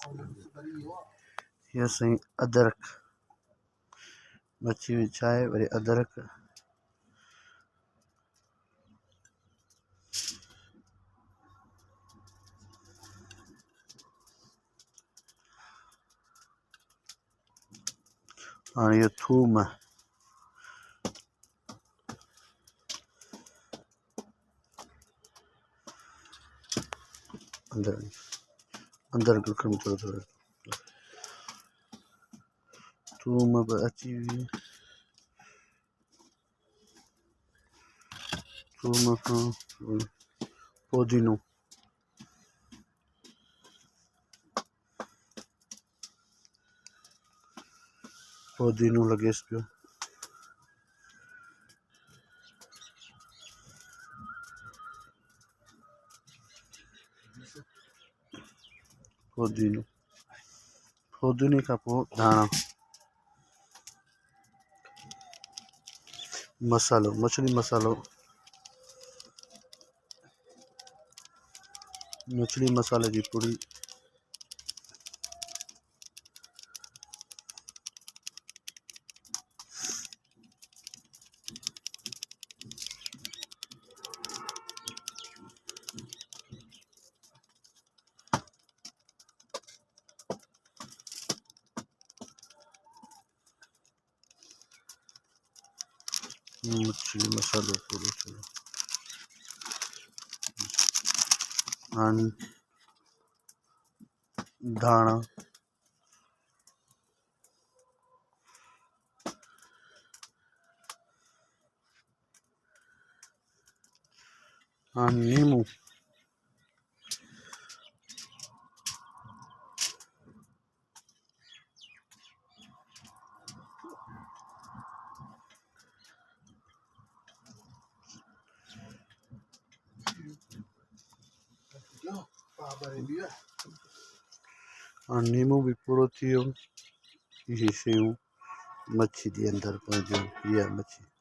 ये सही अदरक मच्छी विछाए वरी अदरक और ये थूम अंदर अंदर गुलकर में थोड़ा थूम अब अची हुई थूम खां पुदीनो पुदीनो लॻेसि पियो पुदीने खां पोइ धाणा मसालो मछली मसाले की पूड़ी मछली मसालो पूरो चलो धाणा नींबू नींबू भी पूरो थी वियो ये शयूं मच्छी जे अंदरि पहुची इहा मच्छी